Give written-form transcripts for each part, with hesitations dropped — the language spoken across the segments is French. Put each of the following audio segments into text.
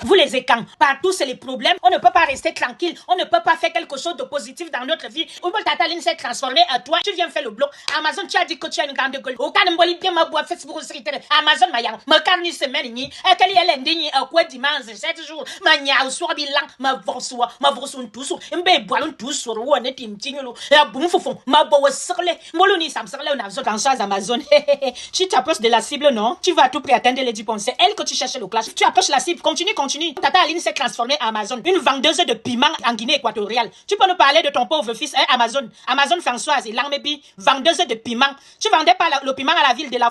Vous les écans, partout c'est les problèmes. On ne peut pas rester tranquille. On ne peut pas faire quelque chose de positif dans notre vie. Oumbo Tataline s'est transformée à toi. Tu viens faire le bloc. Amazon, tu as dit que tu as une grande gueule. Au cas de m'boli bien ma boîte Facebook Amazon maya. Ma carni semaine ni. Et qu'elle y a l'indigne à quoi dimanche 7 jours. Ma nya au soir bilan. Ma vorsoun tous. Mbe boilon tous sur ou on est timtinglo. Et à bon fofon. Ma boue serle. Moloni sam serle on a besoin dans Amazon. Tu t'approches de la cible, non? Tu vas tout près atteindre les 10 points. C'est elle que tu cherches le clash. Tu approches la cible. Continue. Tata Aline s'est transformée en Amazon. Une vendeuse de piment en Guinée équatoriale. Tu peux nous parler de ton pauvre fils, hein, Amazon. Amazon Françoise et Langmebi, vendeuse de piment. Tu vendais pas le piment à la ville de la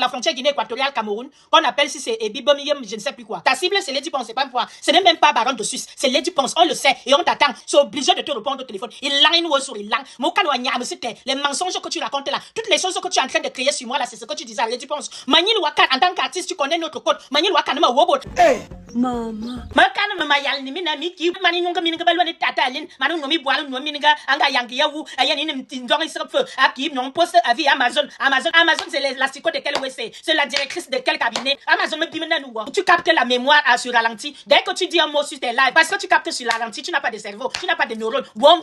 frontière Guinée équatoriale Cameroun, qu'on appelle si c'est Ebibomiyem, je ne sais plus quoi. Ta cible, c'est Lady Ponce, c'est pas moi. Ce n'est même pas Baron de Suisse. C'est Lady Ponce. On le sait et on t'attend. C'est obligé de te répondre au téléphone. Il langue sur il langue. Les mensonges que tu racontes là, toutes les choses que tu es en train de créer sur moi là, c'est ce que tu disais à Lady Ponce. Manil Waka, en tant qu'artiste, tu connais notre code. Manil Waka, ne m'a wobot. Hey, maman. Makana mama yal ni mina miki mani nyonga minga balwani Tata Aline manu nomi boalu no minga anga yangi yawu ayani ni mtindori sur feu aki non poste avis Amazon c'est l'astico de quel c'est la directrice de quel cabinet Amazon me bimena nous tu captes la mémoire sur ralenti dès que tu dis un mot sur tes lives parce que tu captes sur ralenti tu n'as pas de cerveau tu n'as pas de neurones bon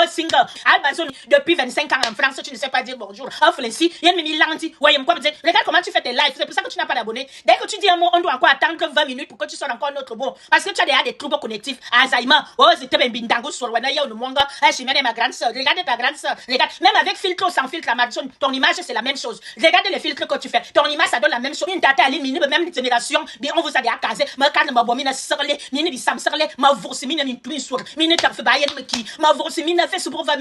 single Amazon depuis 25 ans en France tu ne sais pas dire bonjour influenci yen mi lanti ouais me dire regarde comment tu fais tes lives c'est pour ça que tu n'as pas d'abonnés dès que tu dis un mot on doit encore attendre 20 minutes pour que tu sois encore notre bon parce que tu as déjà des troubles connectifs Alzheimer c'était ben bindango sur wana ya monga Chimène ma grande sœur regarde ta grande sœur regarde même avec filtre ou sans filtre Amazon ton image c'est la même chose regarde les filtres que tu fais ton image ça donne la même chose une Tata Aline mini même génération bien on vous a déjà casé ma carte ma bomine serle mini bi sam serle ma vourse mini ni twin sur mini ta fait bayen me qui ma vourse mini fait sur va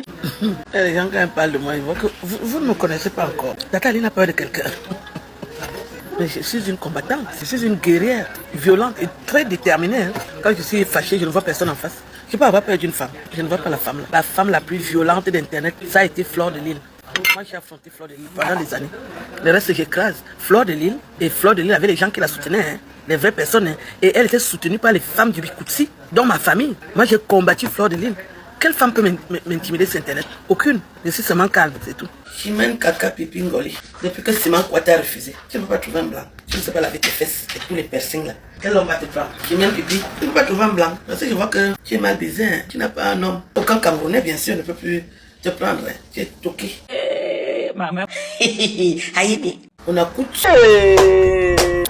Les gens quand ils parlent de moi ils voient que vous ne me connaissez pas encore. Tata Aline a peur de quelqu'un. Mais je suis une combattante, je suis une guerrière, violente et très déterminée. Hein. Quand je suis fâchée, je ne vois personne en face. Je peux avoir peur d'une femme, je ne vois pas la femme. La femme la plus violente d'Internet, ça a été Fleur de Lille. Moi, j'ai affronté Fleur de Lille pendant des années. Le reste, j'écrase. Fleur de Lille, et Fleur de Lille avait des gens qui la soutenaient, hein, les vraies personnes. Hein, et elle était soutenue par les femmes du Bikoutsi, dans ma famille. Moi, j'ai combattu Fleur de Lille. Quelle femme peut m'intimider sur Internet? Aucune. Je suis seulement calme, c'est tout. Chimène Kaka Pipi Ngoli. Depuis que Simon Kouata a refusé, tu ne peux pas trouver un blanc. Tu ne sais pas laver tes fesses et tous les piercings là. Quel homme va te prendre? Chimène Pipi, tu ne peux pas trouver un blanc. Parce que je vois que tu es mal baisé, hein. Tu n'as pas un homme. Aucun Camerounais, bien sûr, ne peut plus te prendre. Hein. Tu es toqué. maman On a couché.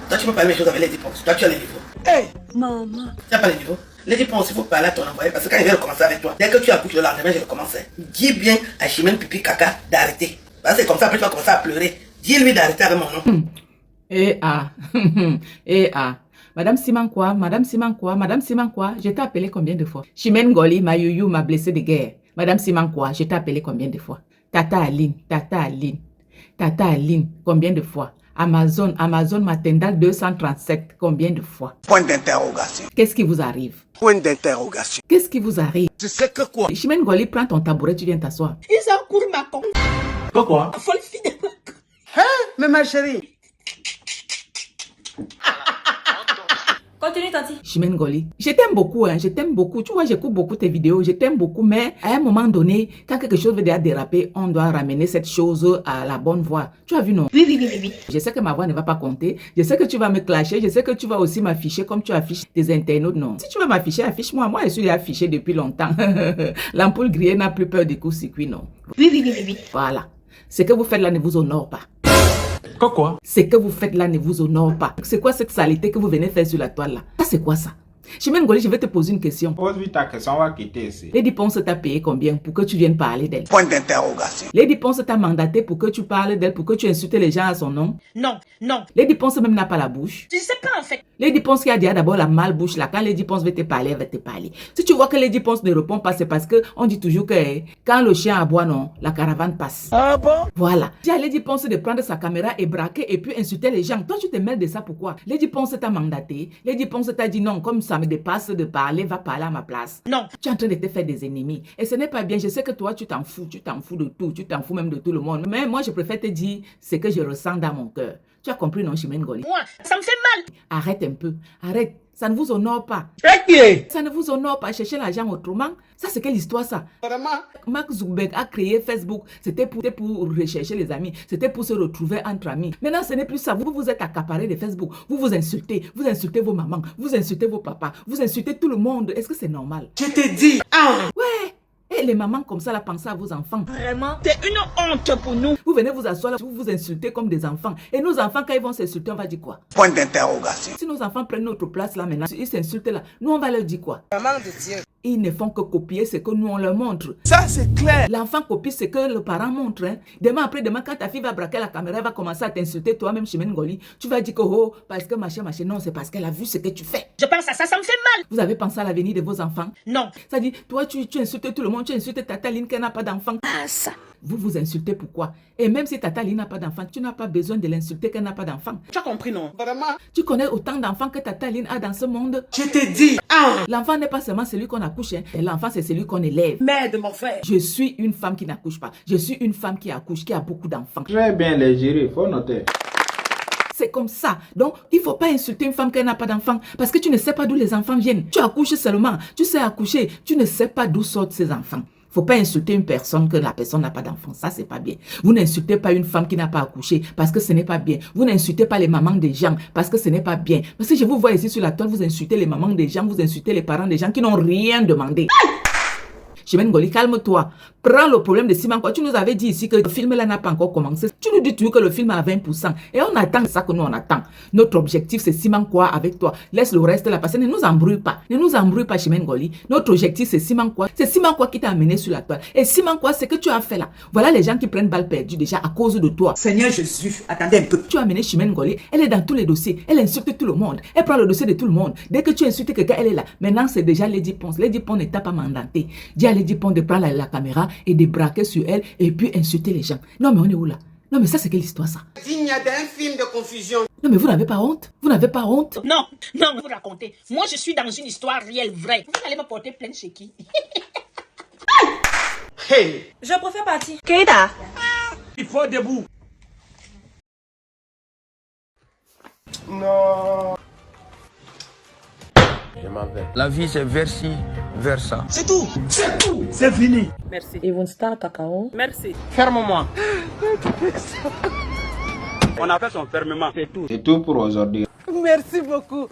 Toi, tu peux pas la même chose avec les dépenses. Toi, tu as les niveaux. Hey, maman. Tu n'as pas les niveaux. Les dépenses, il faut parler à ton envoyé parce que quand il vient commencer avec toi, dès que tu accouches le lendemain, je vais commencer. Dis bien à Chimène Pipi Kaka d'arrêter. Parce que c'est comme ça, après tu vas commencer à pleurer. Dis-lui d'arrêter avec mon nom. Madame Simankwa, je t'ai appelé combien de fois? Chimène Ngoli, ma youyou, m'a blessé de guerre. Madame Simankwa, je t'ai appelé combien de fois? Tata Aline, combien de fois? Amazon Matendal 237, combien de fois? Point d'interrogation. Qu'est-ce qui vous arrive? Point d'interrogation. Qu'est-ce qui vous arrive? Tu sais que quoi? Chimène Ngoli, prends ton tabouret, tu viens t'asseoir. ils ont couru ma con Pourquoi? folle fille de ma con Hein? Mais ma chérie. Continue, Tanti. Chimène Ngoli, je t'aime beaucoup, hein, je t'aime beaucoup. Tu vois, j'écoute beaucoup tes vidéos, je t'aime beaucoup, mais à un moment donné, quand quelque chose veut déjà déraper, on doit ramener cette chose à la bonne voie. Tu as vu, non? Oui. Je sais que ma voix ne va pas compter. Je sais que tu vas me clasher. Je sais que tu vas aussi m'afficher comme tu affiches tes internautes, non? Si tu veux m'afficher, affiche-moi. Moi, je suis affiché depuis longtemps. L'ampoule grillée n'a plus peur des coups-circuits, non? Oui. Voilà. Ce que vous faites là ne vous honore pas. Quoi? Ce que vous faites là ne vous honore pas. C'est quoi cette saleté que vous venez faire sur la toile là? Ça, c'est quoi ça? Chimène Ngoli, je vais te poser une question. Pose-lui ta question, on va quitter ici. Lady Ponce t'a payé combien pour que tu viennes parler d'elle? Point d'interrogation. Lady Ponce t'a mandaté pour que tu parles d'elle, pour que tu insultes les gens à son nom? non Lady Ponce même n'a pas la bouche. tu sais pas en fait Lady Ponce qui a déjà d'abord la malbouche là. Quand Lady Ponce veut te parler, elle va te parler. Si tu vois que Lady Ponce ne répond pas, c'est parce que on dit toujours que quand le chien aboie, non, la caravane passe. Ah bon? Voilà. Dis à Lady Ponce de prendre sa caméra et braquer et puis insulter les gens. Toi, tu te mêles de ça pourquoi? Lady Ponce t'a mandaté. Lady Ponce t'a dit non, comme ça me dépasse de parler, va parler à ma place. non Tu es en train de te faire des ennemis. Et ce n'est pas bien. Je sais que toi, tu t'en fous de tout. Tu t'en fous même de tout le monde. Mais moi, je préfère te dire ce que je ressens dans mon cœur. Tu as compris, non, Chimène Ngoli? moi ça me fait mal Arrête un peu. Arrête. Ça ne vous honore pas. Ça ne vous honore pas. Chercher l'argent autrement. Ça, c'est quelle histoire, ça? Vraiment? Mark Zuckerberg a créé Facebook. C'était pour rechercher les amis. C'était pour se retrouver entre amis. Maintenant, ce n'est plus ça. Vous vous êtes accaparé de Facebook. Vous vous insultez. Vous insultez vos mamans. Vous insultez vos papas. Vous insultez tout le monde. Est-ce que c'est normal? Je te dis. Ouais. Et les mamans comme ça, là, pensez à vos enfants. Vraiment, c'est une honte pour nous. Vous venez vous asseoir là, vous vous insultez comme des enfants. Et nos enfants, quand ils vont s'insulter, on va dire quoi? Point d'interrogation. Si nos enfants prennent notre place là maintenant, ils s'insultent là, nous on va leur dire quoi? Maman de Dieu. Ils ne font que copier ce que nous on leur montre. Ça, c'est clair. L'enfant copie ce que le parent montre. Hein. Demain après-demain, quand ta fille va braquer la caméra, elle va commencer à t'insulter toi-même, Chimène Ngoli. Tu vas dire que oh, parce que machin. Non, c'est parce qu'elle a vu ce que tu fais. Je pense à ça, ça me fait mal. Vous avez pensé à l'avenir de vos enfants? Non. Ça dit, toi tu insultes tout le monde, tu insultes Tata Line qui n'a pas d'enfant. Ah, ça. Vous vous insultez pourquoi? Et même si Tata Line n'a pas d'enfant, tu n'as pas besoin de l'insulter qu'elle n'a pas d'enfant. Tu as compris, non? Vraiment? Tu connais autant d'enfants que Tata Line a dans ce monde. Je te dis. L'enfant n'est pas seulement celui qu'on accouche, hein. L'enfant c'est celui qu'on élève. Merde, mon frère. Je suis une femme qui n'accouche pas. Je suis une femme qui accouche, qui a beaucoup d'enfants. Très bien les gérer, faut noter. C'est comme ça. Donc, il ne faut pas insulter une femme qui n'a pas d'enfants. Parce que tu ne sais pas d'où les enfants viennent. Tu accouches seulement. Tu sais accoucher. Tu ne sais pas d'où sortent ces enfants. Il ne faut pas insulter une personne que la personne n'a pas d'enfant. Ça, c'est pas bien. Vous n'insultez pas une femme qui n'a pas accouché parce que ce n'est pas bien. Vous n'insultez pas les mamans des gens parce que ce n'est pas bien. Parce que je vous vois ici sur la toile, vous insultez les mamans des gens, vous insultez les parents des gens qui n'ont rien demandé. Chimène Ngoli, calme-toi. Prends le problème de Simankwa. Tu nous avais dit ici que le film là n'a pas encore commencé. Tu nous dis toujours que le film est à 20%. Et on attend ça que nous on attend. Notre objectif c'est Simankwa avec toi. Laisse le reste là passer. Ne nous embrouille pas. Ne nous embrouille pas, Chimène Ngoli. Notre objectif c'est Simankwa. C'est Simankwa qui t'a amené sur la toile. Et Simankwa, c'est que tu as fait là. Voilà les gens qui prennent balle perdue déjà à cause de toi. Seigneur Jésus, attendez un peu. Tu as amené Chimène Ngoli. Elle est dans tous les dossiers. Elle insulte tout le monde. Elle prend le dossier de tout le monde. Dès que tu insultes quelqu'un, elle est là. Maintenant c'est déjà Lady Ponce. Lady Ponce ne t'a pas mandaté. Dis à Lady Ponce de prendre la caméra et de braquer sur elle et puis insulter les gens. Non mais on est où là? Non mais ça c'est quelle histoire ça? Digne d'un film de confusion. Non mais vous n'avez pas honte? Vous n'avez pas honte? Non, non, vous racontez. Moi, je suis dans une histoire réelle, vraie. Vous allez me porter plainte chez qui? Hey, Je préfère partir. il faut debout. Non. Je m'en vais. La vie, c'est vers-ci, vers ça. C'est tout. C'est tout. C'est fini. Merci. Et vous start cacao. Merci. Ferme-moi. On a fait son fermement. C'est tout. C'est tout pour aujourd'hui. Merci beaucoup.